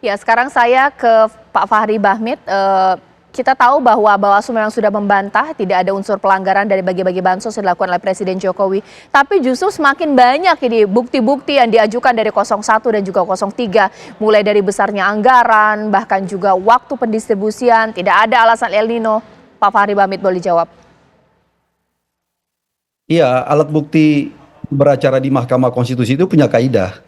Ya, sekarang saya ke Pak Fahri Bahmid. Kita tahu bahwa Bawaslu memang sudah membantah tidak ada unsur pelanggaran dari bagi-bagi bansos yang dilakukan oleh Presiden Jokowi. Tapi justru semakin banyak ini bukti-bukti yang diajukan dari 01 dan juga 03. Mulai dari besarnya anggaran, bahkan juga waktu pendistribusian, tidak ada alasan El Nino. Pak Fahri Bahmid boleh jawab. Iya, alat bukti beracara di Mahkamah Konstitusi itu punya kaidah.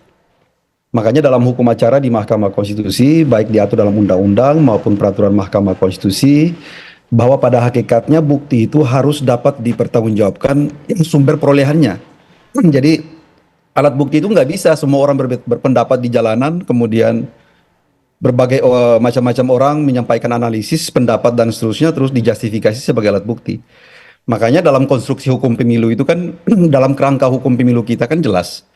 Makanya dalam hukum acara di Mahkamah Konstitusi, baik diatur dalam undang-undang maupun peraturan Mahkamah Konstitusi, bahwa pada hakikatnya bukti itu harus dapat dipertanggungjawabkan sumber perolehannya. Jadi alat bukti itu nggak bisa semua orang berpendapat di jalanan, kemudian berbagai macam-macam orang menyampaikan analisis, pendapat dan seterusnya, terus dijustifikasi sebagai alat bukti. Makanya dalam konstruksi hukum pemilu itu kan, dalam kerangka hukum pemilu kita kan jelas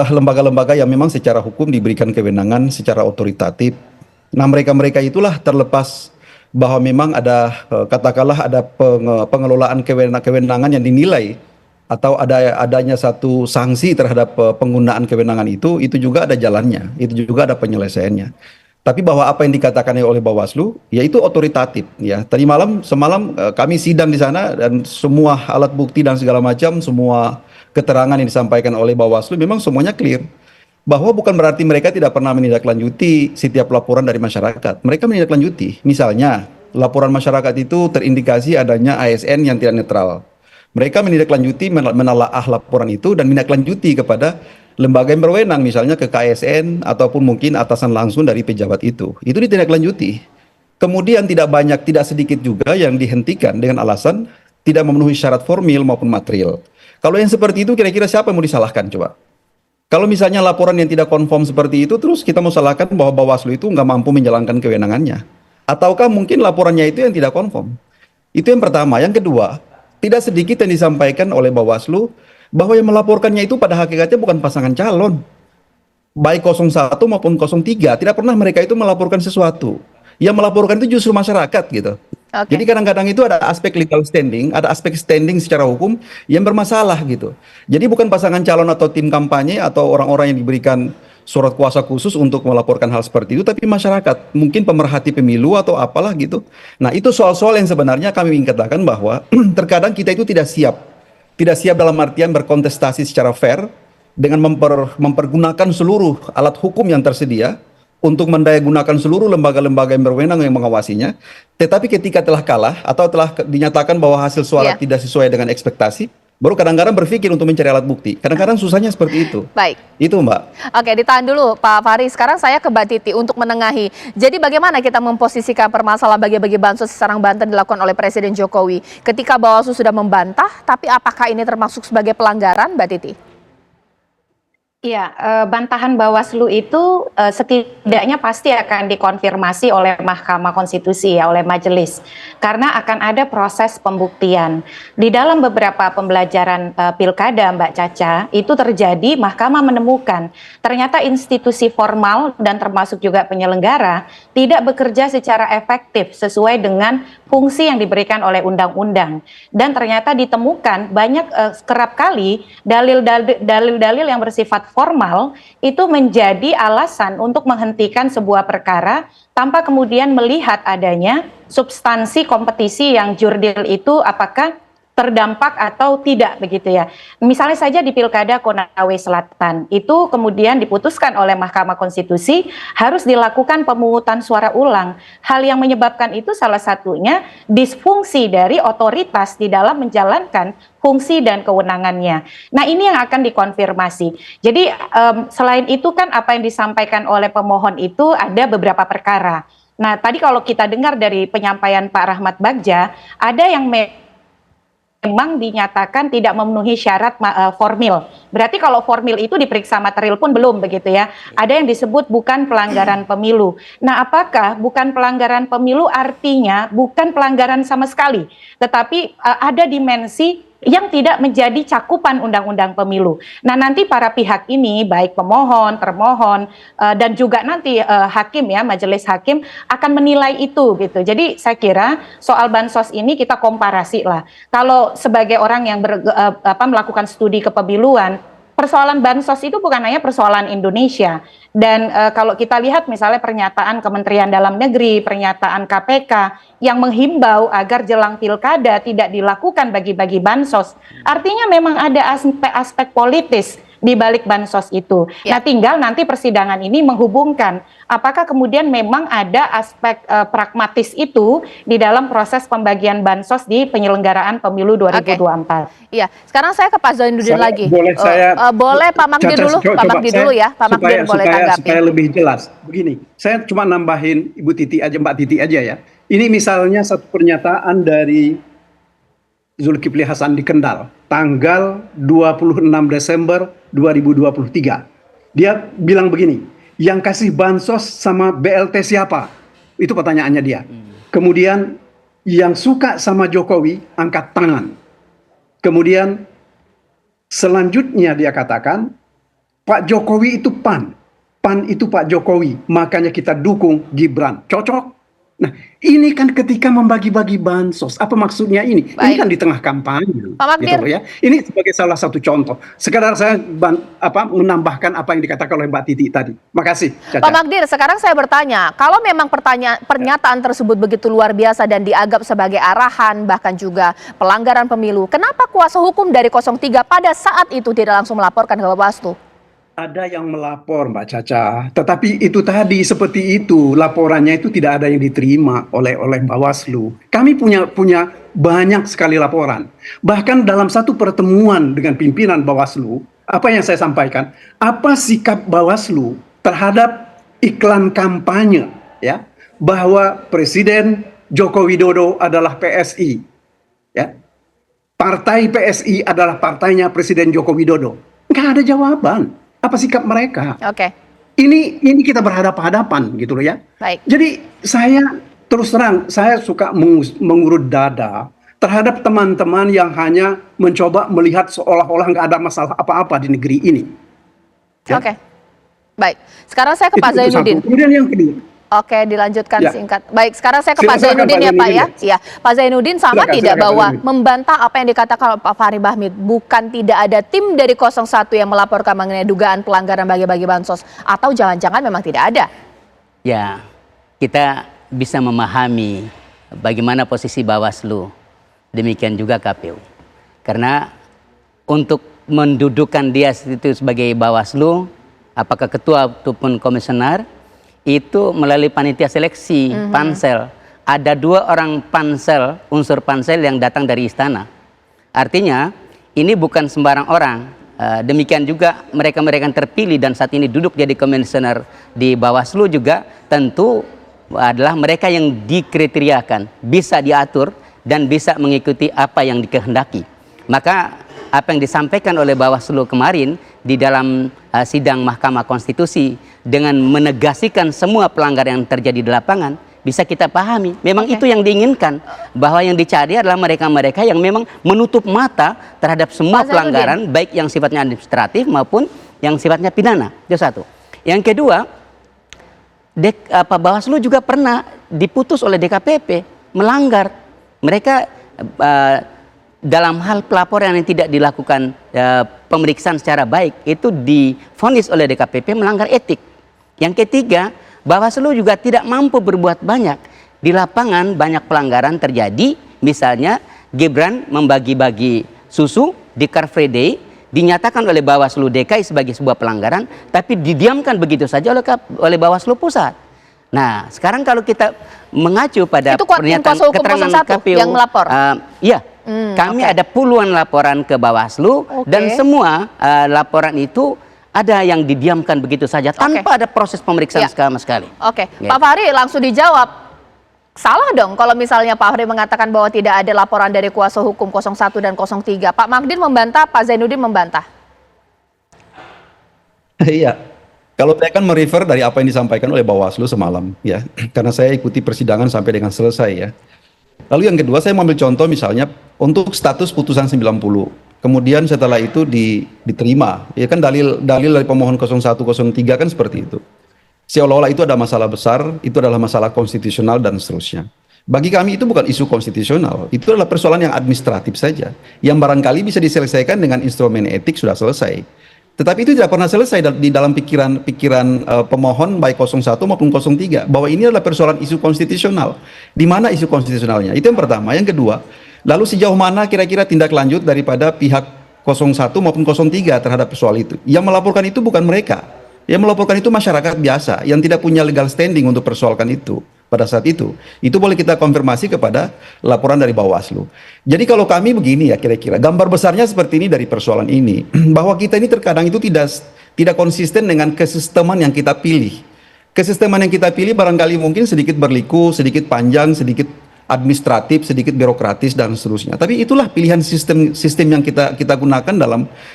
lembaga-lembaga yang memang secara hukum diberikan kewenangan secara otoritatif. Nah, mereka-mereka itulah terlepas bahwa memang ada katakanlah ada pengelolaan kewenangan yang dinilai atau adanya satu sanksi terhadap penggunaan kewenangan itu juga ada jalannya, itu juga ada penyelesaiannya. Tapi bahwa apa yang dikatakan oleh Bawaslu, yaitu otoritatif. Ya, tadi semalam kami sidang di sana dan semua alat bukti dan segala macam, semua keterangan yang disampaikan oleh Bawaslu memang semuanya clear. Bahwa bukan berarti mereka tidak pernah menindaklanjuti setiap laporan dari masyarakat. Mereka menindaklanjuti. Misalnya, laporan masyarakat itu terindikasi adanya ASN yang tidak netral. Mereka menindaklanjuti, menelaah laporan itu dan menindaklanjuti kepada lembaga yang berwenang, misalnya ke KSN ataupun mungkin atasan langsung dari pejabat itu. Itu ditindaklanjuti. Kemudian tidak sedikit juga yang dihentikan dengan alasan tidak memenuhi syarat formil maupun material. Kalau yang seperti itu kira-kira siapa yang mau disalahkan coba? Kalau misalnya laporan yang tidak konform seperti itu, terus kita mau salahkan bahwa Bawaslu itu nggak mampu menjalankan kewenangannya. Ataukah mungkin laporannya itu yang tidak konform? Itu yang pertama. Yang kedua, tidak sedikit yang disampaikan oleh Bawaslu bahwa yang melaporkannya itu pada hakikatnya bukan pasangan calon. Baik 01 maupun 03, tidak pernah mereka itu melaporkan sesuatu. Yang melaporkan itu justru masyarakat gitu. Oke. Jadi kadang-kadang itu ada aspek legal standing, ada aspek standing secara hukum yang bermasalah gitu. Jadi bukan pasangan calon atau tim kampanye atau orang-orang yang diberikan surat kuasa khusus untuk melaporkan hal seperti itu, tapi masyarakat, mungkin pemerhati pemilu atau apalah gitu. Nah, itu soal-soal yang sebenarnya kami ingin katakan bahwa terkadang kita itu tidak siap. Tidak siap dalam artian berkontestasi secara fair dengan mempergunakan seluruh alat hukum yang tersedia untuk mendayagunakan seluruh lembaga-lembaga yang berwenang yang mengawasinya. Tetapi ketika telah kalah atau telah dinyatakan bahwa hasil suara tidak sesuai dengan ekspektasi, baru kadang-kadang berpikir untuk mencari alat bukti. Kadang-kadang susahnya seperti itu. Baik. Itu Mbak. Oke, ditahan dulu Pak Fahri. Sekarang saya ke Mbak Titi untuk menengahi. Jadi bagaimana kita memposisikan permasalahan bagi-bagi bansos di Serang Banten dilakukan oleh Presiden Jokowi? Ketika Bawaslu sudah membantah, tapi apakah ini termasuk sebagai pelanggaran, Mbak Titi? Iya, bantahan Bawaslu itu setidaknya pasti akan dikonfirmasi oleh Mahkamah Konstitusi ya, oleh majelis. Karena akan ada proses pembuktian. Di dalam beberapa pembelajaran pilkada Mbak Caca, itu terjadi Mahkamah menemukan ternyata institusi formal dan termasuk juga penyelenggara tidak bekerja secara efektif sesuai dengan fungsi yang diberikan oleh undang-undang. Dan ternyata ditemukan banyak kerap kali dalil-dalil yang bersifat formal itu menjadi alasan untuk menghentikan sebuah perkara tanpa kemudian melihat adanya substansi kompetisi yang jurdil itu apakah terdampak atau tidak begitu ya. Misalnya saja di Pilkada Konawe Selatan itu kemudian diputuskan oleh Mahkamah Konstitusi harus dilakukan pemungutan suara ulang. Hal yang menyebabkan itu salah satunya disfungsi dari otoritas di dalam menjalankan fungsi dan kewenangannya. Nah, ini yang akan dikonfirmasi. Jadi selain itu kan apa yang disampaikan oleh pemohon itu ada beberapa perkara. Nah, tadi kalau kita dengar dari penyampaian Pak Rahmat Bagja, ada yang memang dinyatakan tidak memenuhi syarat formil. Berarti kalau formil itu diperiksa material pun belum begitu ya. Ada yang disebut bukan pelanggaran pemilu. Nah, apakah bukan pelanggaran pemilu artinya bukan pelanggaran sama sekali, tetapi ada dimensi yang tidak menjadi cakupan undang-undang pemilu. Nah, nanti para pihak ini, baik pemohon, termohon, dan juga nanti hakim ya, majelis hakim akan menilai itu gitu. Jadi saya kira soal bansos ini kita komparasi lah. Kalau sebagai orang yang melakukan studi kepemiluan, persoalan bansos itu bukan hanya persoalan Indonesia. Dan kalau kita lihat misalnya pernyataan Kementerian Dalam Negeri, pernyataan KPK yang menghimbau agar jelang pilkada tidak dilakukan bagi-bagi bansos. Artinya memang ada aspek-aspek politis di balik bansos itu. Ya. Nah, tinggal nanti persidangan ini menghubungkan apakah kemudian memang ada aspek pragmatis itu di dalam proses pembagian bansos di penyelenggaraan pemilu 2024. Iya, sekarang saya ke Pak Zainuddin lagi. Boleh Pak Magdir dulu, Pak Magdir dulu ya. Pak Magdir boleh tanggapi. Supaya lebih jelas. Begini, saya cuma nambahin Ibu Titi aja, Mbak Titi aja ya. Ini misalnya satu pernyataan dari Zulkifli Hasan di Kendal, tanggal 26 Desember 2023. Dia bilang begini, yang kasih bansos sama BLT siapa? Itu pertanyaannya dia. Kemudian, yang suka sama Jokowi, angkat tangan. Kemudian, selanjutnya dia katakan, Pak Jokowi itu PAN. PAN itu Pak Jokowi, makanya kita dukung Gibran. Cocok? Nah, ini kan ketika membagi-bagi bansos. Apa maksudnya ini? Baik. Ini kan di tengah kampanye. Pak Magdir. Gitu loh ya. Ini sebagai salah satu contoh. Sekedar saya menambahkan apa yang dikatakan oleh Mbak Titi tadi. Makasih, Caca. Pak Magdir, sekarang saya bertanya, kalau memang pernyataan tersebut begitu luar biasa dan dianggap sebagai arahan, bahkan juga pelanggaran pemilu, kenapa kuasa hukum dari 03 pada saat itu tidak langsung melaporkan ke Bawaslu? Ada yang melapor, Mbak Caca, tetapi itu tadi seperti itu, laporannya itu tidak ada yang diterima oleh Bawaslu. Kami punya banyak sekali laporan. Bahkan dalam satu pertemuan dengan pimpinan Bawaslu, apa yang saya sampaikan, apa sikap Bawaslu terhadap iklan kampanye, ya, bahwa Presiden Joko Widodo adalah PSI, ya, partai PSI adalah partainya Presiden Joko Widodo. Nggak ada jawaban. Apa sikap mereka? Oke. Ini kita berhadapan-hadapan gitu loh ya. Baik. Jadi saya terus terang, saya suka mengurut dada terhadap teman-teman yang hanya mencoba melihat seolah-olah nggak ada masalah apa-apa di negeri ini. Ya. Oke. Baik. Sekarang saya ke Pak Itu Zainuddin. satu. Kemudian yang kedua. Oke, dilanjutkan Ya. singkat. Baik, sekarang saya ke Pak Silakan, Zainuddin Pak ya Pak ya. Zainuddin. Iya, Pak Zainuddin sama Silakan, tidak silakan, bahwa Pak Zainuddin. membantah apa yang dikatakan oleh Pak Fahri Bahmit, bukan tidak ada tim dari 01 yang melaporkan mengenai dugaan pelanggaran bagi-bagi bansos, atau jangan-jangan memang tidak ada? Ya, kita bisa memahami bagaimana posisi Bawaslu, demikian juga KPU. Karena untuk mendudukan dia itu sebagai Bawaslu, apakah ketua ataupun komisioner, itu melalui panitia seleksi, pansel. Ada 2 orang pansel, unsur pansel yang datang dari istana. Artinya, ini bukan sembarang orang. Demikian juga mereka-mereka yang terpilih dan saat ini duduk jadi komisioner di Bawaslu juga tentu adalah mereka yang dikriteriakan, bisa diatur dan bisa mengikuti apa yang dikehendaki. Maka apa yang disampaikan oleh Bawaslu kemarin di dalam sidang Mahkamah Konstitusi dengan menegasikan semua pelanggaran yang terjadi di lapangan bisa kita pahami. Memang itu yang diinginkan, bahwa yang dicari adalah mereka-mereka yang memang menutup mata terhadap semua pelanggaran, baik yang sifatnya administratif maupun yang sifatnya pidana. Itu satu. Yang kedua, Bawaslu juga pernah diputus oleh DKPP melanggar. Mereka dalam hal pelaporan yang tidak dilakukan pemeriksaan secara baik, itu divonis oleh DKPP melanggar etik. Yang ketiga, Bawaslu juga tidak mampu berbuat banyak. Di lapangan banyak pelanggaran terjadi, misalnya Gibran membagi-bagi susu di Car Free Day, dinyatakan oleh Bawaslu DKI sebagai sebuah pelanggaran, tapi didiamkan begitu saja oleh Bawaslu Pusat. Nah, sekarang kalau kita mengacu pada pernyataan keterangan KPU yang melapor. Iya. Kami ada puluhan laporan ke Bawaslu dan semua laporan itu ada yang didiamkan begitu saja tanpa ada proses pemeriksaan sama sekali. Oke, Pak Fahri langsung dijawab. Salah dong kalau misalnya Pak Fahri mengatakan bahwa tidak ada laporan dari kuasa hukum 01 dan 03. Pak Magdir membantah, Pak Zainuddin membantah. Iya. Kalau saya kan merefer dari apa yang disampaikan oleh Bawaslu semalam ya. Karena saya ikuti persidangan sampai dengan selesai ya. Lalu yang kedua saya mengambil contoh misalnya untuk status putusan 90. Kemudian setelah itu diterima. Ya kan dalil dari pemohon 01 03 kan seperti itu. Seolah-olah itu ada masalah besar, itu adalah masalah konstitusional dan seterusnya. Bagi kami itu bukan isu konstitusional, itu adalah persoalan yang administratif saja. Yang barangkali bisa diselesaikan dengan instrumen etik sudah selesai. Tetapi itu tidak pernah selesai di dalam pikiran pemohon baik 01 maupun 03 bahwa ini adalah persoalan isu konstitusional. Di mana isu konstitusionalnya? Itu yang pertama. Yang kedua, lalu sejauh mana kira-kira tindak lanjut daripada pihak 01 maupun 03 terhadap soal itu? Yang melaporkan itu bukan mereka. Yang melaporkan itu masyarakat biasa yang tidak punya legal standing untuk persoalkan itu. Pada saat itu boleh kita konfirmasi kepada laporan dari Bawaslu. Jadi kalau kami begini ya kira-kira, gambar besarnya seperti ini dari persoalan ini, bahwa kita ini terkadang itu tidak konsisten dengan kesisteman yang kita pilih. Kesisteman yang kita pilih barangkali mungkin sedikit berliku, sedikit panjang, sedikit administratif, sedikit birokratis dan seterusnya. Tapi itulah pilihan sistem yang kita gunakan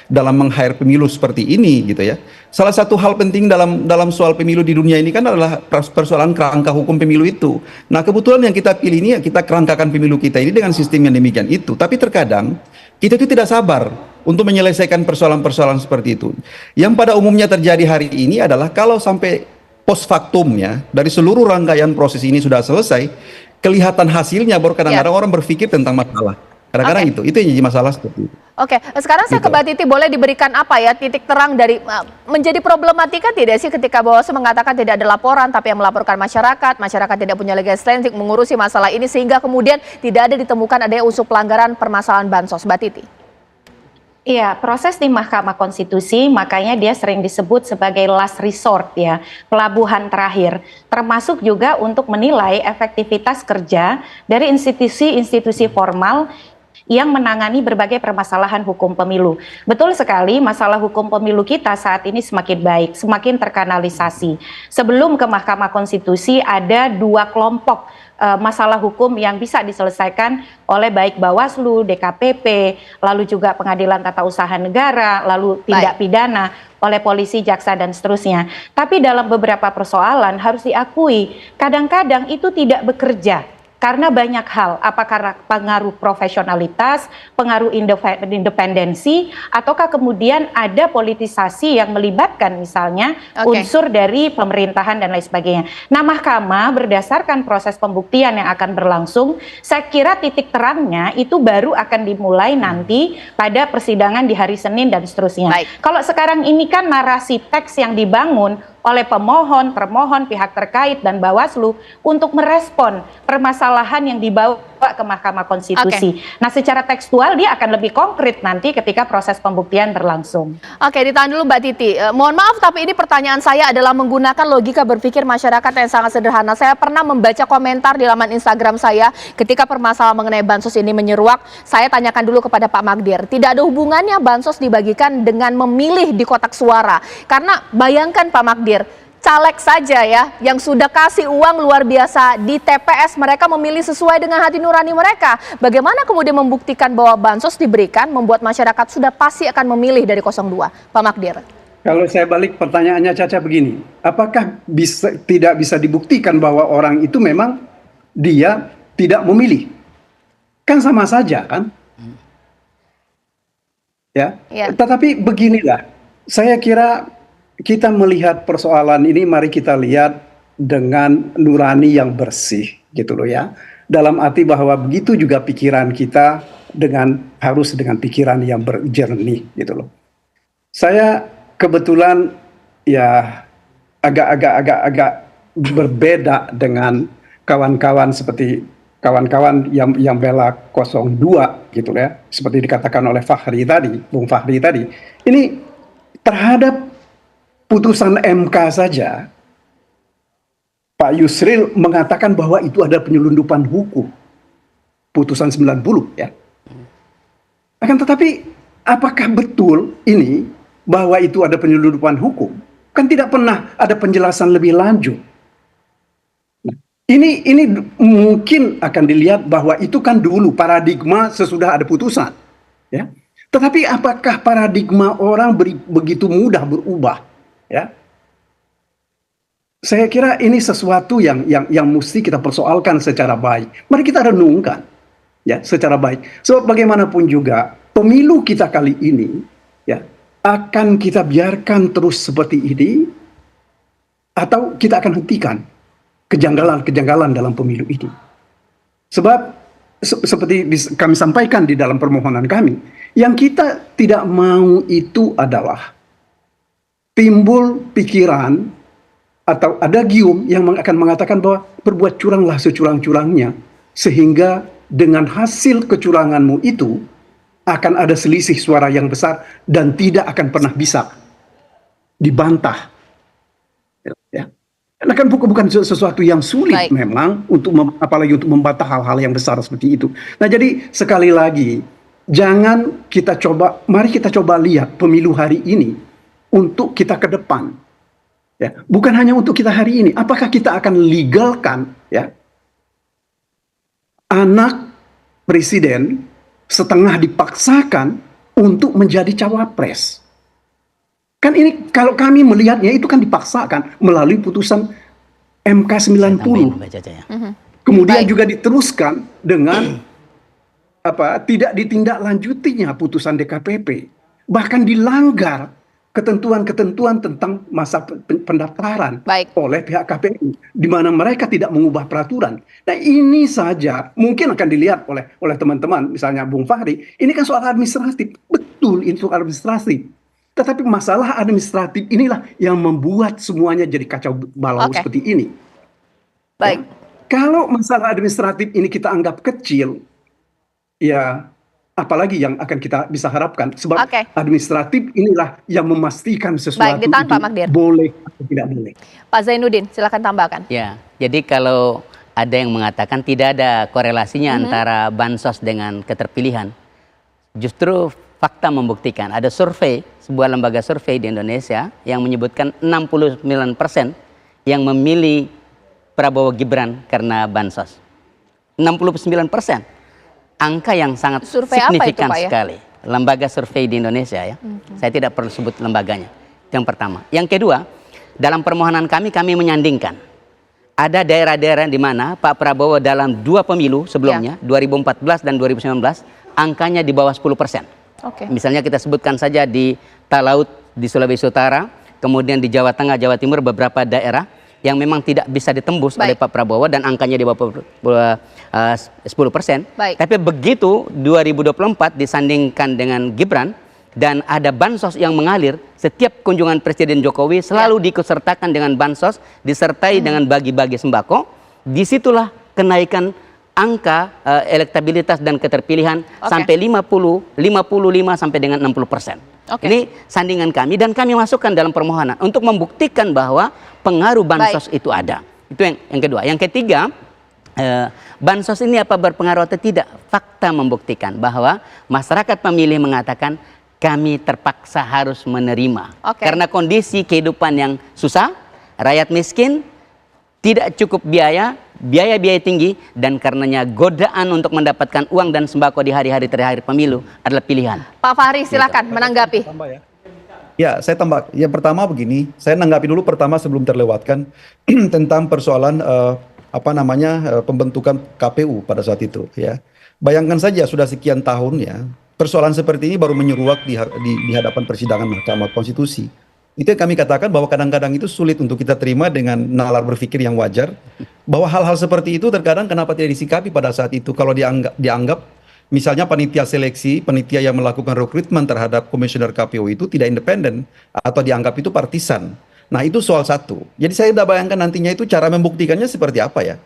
dalam meng-hire pemilu seperti ini gitu ya. Salah satu hal penting dalam soal pemilu di dunia ini kan adalah persoalan kerangka hukum pemilu itu. Nah, kebetulan yang kita pilih ini kita kerangkakan pemilu kita ini dengan sistem yang demikian itu. Tapi terkadang kita itu tidak sabar untuk menyelesaikan persoalan-persoalan seperti itu. Yang pada umumnya terjadi hari ini adalah kalau sampai post factumnya dari seluruh rangkaian proses ini sudah selesai, kelihatan hasilnya baru kadang-kadang orang berpikir tentang masalah. Kadang-kadang itu yang jadi masalah seperti itu. Oke, sekarang saya ke Mbak Titi, boleh diberikan apa ya titik terang dari menjadi problematika tidak sih ketika Bawaslu mengatakan tidak ada laporan tapi yang melaporkan masyarakat tidak punya legal standing mengurusi masalah ini sehingga kemudian tidak ada ditemukan adanya unsur pelanggaran permasalahan bansos, Mbak Titi? Iya, proses di Mahkamah Konstitusi makanya dia sering disebut sebagai last resort ya, pelabuhan terakhir, termasuk juga untuk menilai efektivitas kerja dari institusi-institusi formal yang menangani berbagai permasalahan hukum pemilu. Betul sekali, masalah hukum pemilu kita saat ini semakin baik, semakin terkanalisasi. Sebelum ke Mahkamah Konstitusi ada dua kelompok masalah hukum yang bisa diselesaikan oleh baik Bawaslu, DKPP, lalu juga Pengadilan Tata Usaha Negara, lalu tindak pidana oleh polisi, jaksa, dan seterusnya. Tapi dalam beberapa persoalan harus diakui, kadang-kadang itu tidak bekerja. Karena banyak hal, apakah pengaruh profesionalitas, pengaruh independensi, ataukah kemudian ada politisasi yang melibatkan misalnya unsur dari pemerintahan dan lain sebagainya. Nah, Mahkamah berdasarkan proses pembuktian yang akan berlangsung, saya kira titik terangnya itu baru akan dimulai nanti pada persidangan di hari Senin dan seterusnya. Kalau sekarang ini kan narasi teks yang dibangun oleh pemohon, termohon, pihak terkait, dan Bawaslu untuk merespon permasalahan yang dibawa ke Mahkamah Konstitusi. Nah, secara tekstual dia akan lebih konkret nanti ketika proses pembuktian berlangsung. Oke, ditahan dulu Mbak Titi. Mohon maaf, tapi ini pertanyaan saya adalah menggunakan logika berpikir masyarakat yang sangat sederhana. Saya pernah membaca komentar di laman Instagram saya ketika permasalahan mengenai bansos ini menyeruak. Saya tanyakan dulu kepada Pak Magdir, tidak ada hubungannya bansos dibagikan dengan memilih di kotak suara. Karena bayangkan Pak Magdir, caleg saja ya yang sudah kasih uang luar biasa di TPS, mereka memilih sesuai dengan hati nurani mereka. Bagaimana kemudian membuktikan bahwa bansos diberikan membuat masyarakat sudah pasti akan memilih dari 02, Pak Magdir? Kalau saya balik pertanyaannya Caca begini, apakah tidak bisa dibuktikan bahwa orang itu memang dia tidak memilih? Kan sama saja kan? Ya. Tetapi beginilah, saya kira kita melihat persoalan ini, mari kita lihat dengan nurani yang bersih gitu loh ya. Dalam arti bahwa begitu juga pikiran kita harus dengan pikiran yang berjernih gitu loh. Saya kebetulan ya agak berbeda dengan kawan-kawan seperti kawan-kawan yang bela 02 gitu ya. Seperti dikatakan oleh Bung Fahri tadi. Ini terhadap putusan MK saja, Pak Yusril mengatakan bahwa itu ada penyelundupan hukum. Putusan 90 ya. Akan tetapi apakah betul ini bahwa itu ada penyelundupan hukum? Kan tidak pernah ada penjelasan lebih lanjut. Nah, ini mungkin akan dilihat bahwa itu kan dulu paradigma sesudah ada putusan, ya. Tetapi apakah paradigma orang begitu mudah berubah? Ya, saya kira ini sesuatu yang mesti kita persoalkan secara baik. Mari kita renungkan, ya, secara baik. Sebab bagaimanapun juga pemilu kita kali ini, ya, akan kita biarkan terus seperti ini, atau kita akan hentikan kejanggalan-kejanggalan dalam pemilu ini. Sebab seperti kami sampaikan di dalam permohonan kami, yang kita tidak mau itu adalah timbul pikiran atau adagium yang akan mengatakan bahwa berbuat curanglah securang-curangnya, sehingga dengan hasil kecuranganmu itu akan ada selisih suara yang besar dan tidak akan pernah bisa dibantah. Ya. Karena kan bukan sesuatu yang sulit memang untuk apalagi untuk membantah hal-hal yang besar seperti itu. Nah, jadi sekali lagi mari kita coba lihat pemilu hari ini untuk kita ke depan. Ya, bukan hanya untuk kita hari ini. Apakah kita akan legalkan ya anak presiden setengah dipaksakan untuk menjadi cawapres? Kan ini kalau kami melihatnya itu kan dipaksakan melalui putusan MK 90. Kemudian juga diteruskan dengan tidak ditindaklanjutinya putusan DKPP. Bahkan dilanggar ketentuan-ketentuan tentang masa pendaftaran oleh pihak KPU, di mana mereka tidak mengubah peraturan. Nah, ini saja mungkin akan dilihat oleh teman-teman, misalnya Bung Fahri, ini kan soal administratif. Betul, ini soal administratif. Tetapi masalah administratif inilah yang membuat semuanya jadi kacau balau seperti ini. Baik. Ya, kalau masalah administratif ini kita anggap kecil, ya apalagi yang akan kita bisa harapkan. Sebab administratif inilah yang memastikan sesuatu itu boleh atau tidak boleh. Pak Zainuddin, silakan tambahkan. Ya, jadi kalau ada yang mengatakan tidak ada korelasinya antara bansos dengan keterpilihan, justru fakta membuktikan. Ada survei, sebuah lembaga survei di Indonesia yang menyebutkan 69% yang memilih Prabowo Gibran karena bansos. 69%. Angka yang sangat signifikan sekali. Lembaga survei di Indonesia ya. Saya tidak perlu sebut lembaganya. Itu yang pertama. Yang kedua, dalam permohonan kami menyandingkan. Ada daerah-daerah di mana Pak Prabowo dalam 2 pemilu sebelumnya, 2014 dan 2019, angkanya di bawah 10%. Misalnya kita sebutkan saja di Talaut di Sulawesi Utara, kemudian di Jawa Tengah, Jawa Timur, beberapa daerah yang memang tidak bisa ditembus oleh Pak Prabowo dan angkanya di bawah 10%. Tapi begitu 2024 disandingkan dengan Gibran dan ada bansos yang mengalir, setiap kunjungan Presiden Jokowi selalu diikutsertakan dengan bansos, disertai dengan bagi-bagi sembako. Disitulah kenaikan angka elektabilitas dan keterpilihan sampai 55 sampai dengan 60%. Ini sandingan kami dan kami masukkan dalam permohonan untuk membuktikan bahwa pengaruh bansos itu ada. Itu yang kedua. Yang ketiga, bansos ini apa berpengaruh atau tidak? Fakta membuktikan bahwa masyarakat pemilih mengatakan kami terpaksa harus menerima karena kondisi kehidupan yang susah, rakyat miskin, tidak cukup biaya tinggi, dan karenanya godaan untuk mendapatkan uang dan sembako di hari-hari terakhir pemilu adalah pilihan. Pak Fahri, silakan menanggapi. Ya, saya tambah. Yang pertama begini, saya nanggapi dulu pertama sebelum terlewatkan tentang persoalan pembentukan KPU pada saat itu. Ya, bayangkan saja sudah sekian tahun ya, persoalan seperti ini baru menyeruak di hadapan persidangan Mahkamah Konstitusi. Itu yang kami katakan bahwa kadang-kadang itu sulit untuk kita terima dengan nalar berpikir yang wajar, bahwa hal-hal seperti itu terkadang kenapa tidak disikapi pada saat itu kalau dianggap misalnya panitia seleksi, panitia yang melakukan rekrutmen terhadap komisioner KPU itu tidak independen atau dianggap itu partisan. Nah, itu soal satu. Jadi saya sudah bayangkan nantinya itu cara membuktikannya seperti apa ya.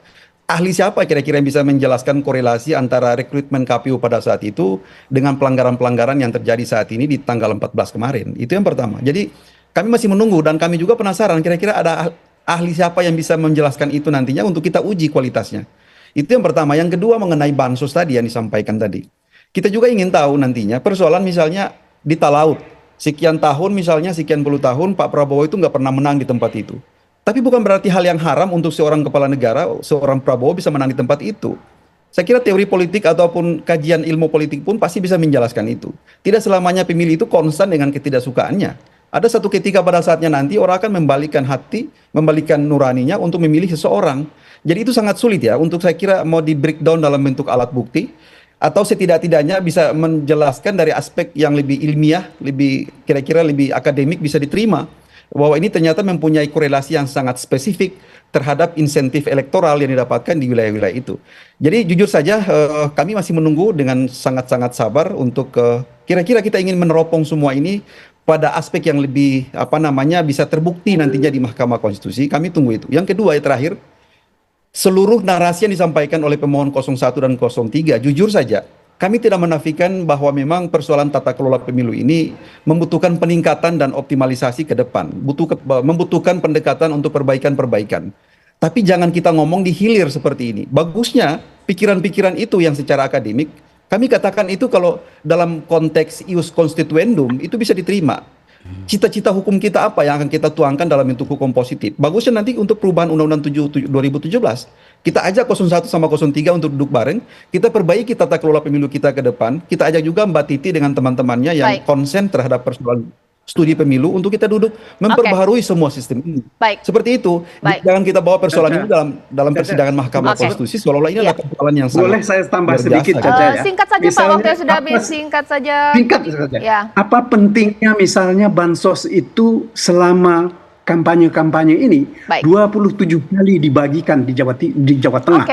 Ahli siapa kira-kira yang bisa menjelaskan korelasi antara rekrutmen KPU pada saat itu dengan pelanggaran-pelanggaran yang terjadi saat ini di tanggal 14 kemarin. Itu yang pertama. Jadi kami masih menunggu dan kami juga penasaran kira-kira ada ahli siapa yang bisa menjelaskan itu nantinya untuk kita uji kualitasnya. Itu yang pertama. Yang kedua mengenai bansos tadi yang disampaikan tadi. Kita juga ingin tahu nantinya persoalan misalnya di Talaut. Sekian tahun misalnya, sekian puluh tahun Pak Prabowo itu nggak pernah menang di tempat itu. Tapi bukan berarti hal yang haram untuk seorang kepala negara, seorang Prabowo bisa menang di tempat itu. Saya kira teori politik ataupun kajian ilmu politik pun pasti bisa menjelaskan itu. Tidak selamanya pemilih itu konstan dengan ketidaksukaannya. Ada satu ketika pada saatnya nanti orang akan membalikkan hati, membalikkan nuraninya untuk memilih seseorang. Jadi itu sangat sulit ya untuk saya kira mau di breakdown dalam bentuk alat bukti. Atau setidak-tidaknya bisa menjelaskan dari aspek yang lebih ilmiah, lebih kira-kira lebih akademik bisa diterima. Bahwa ini ternyata mempunyai korelasi yang sangat spesifik terhadap insentif elektoral yang didapatkan di wilayah-wilayah itu. Jadi jujur saja kami masih menunggu dengan sangat-sangat sabar untuk kira-kira kita ingin meneropong semua ini pada aspek yang lebih bisa terbukti nantinya di Mahkamah Konstitusi, kami tunggu itu. Yang kedua, terakhir, seluruh narasi yang disampaikan oleh pemohon 01 dan 03, jujur saja, kami tidak menafikan bahwa memang persoalan tata kelola pemilu ini membutuhkan peningkatan dan optimalisasi ke depan, membutuhkan pendekatan untuk perbaikan-perbaikan. Tapi jangan kita ngomong di hilir seperti ini. Bagusnya pikiran-pikiran itu yang secara akademik, kami katakan itu kalau dalam konteks ius constituendum itu bisa diterima. Cita-cita hukum kita apa yang akan kita tuangkan dalam bentuk hukum positif. Bagusnya nanti untuk perubahan Undang-Undang 2017, kita ajak 01 sama 03 untuk duduk bareng, kita perbaiki tata kelola pemilu kita ke depan, kita ajak juga Mbak Titi dengan teman-temannya yang konsen terhadap persoalan studi pemilu untuk kita duduk memperbaharui semua sistem ini. Seperti itu. Jangan kita bawa persoalan ini dalam persidangan Mahkamah Konstitusi seolah-olah ini adalah persoalan yang sangat. Boleh saya tambah sedikit Caca ya? Singkat saja Pak, waktunya sudah habis. Singkat saja. Ya. Apa pentingnya misalnya bansos itu selama kampanye-kampanye ini 27 kali dibagikan di Jawa Tengah.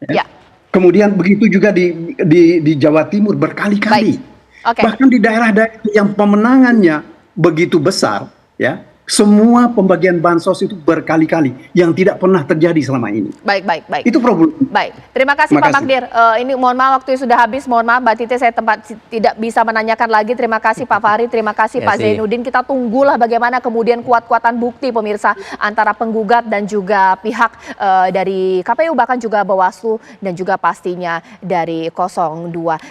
Ya. Kemudian begitu juga di Jawa Timur berkali-kali. Bahkan di daerah-daerah yang pemenangannya begitu besar, ya, semua pembagian bansos itu berkali-kali yang tidak pernah terjadi selama ini. Baik. Itu problem. Baik, terima kasih Pak Magdir. Ini mohon maaf waktunya sudah habis. Mohon maaf Mbak Titi, saya tidak bisa menanyakan lagi. Terima kasih Pak Fahri, terima kasih Pak Zainuddin. Kita tunggulah bagaimana kemudian kuat-kuatan bukti pemirsa antara penggugat dan juga pihak dari KPU bahkan juga Bawaslu dan juga pastinya dari 02.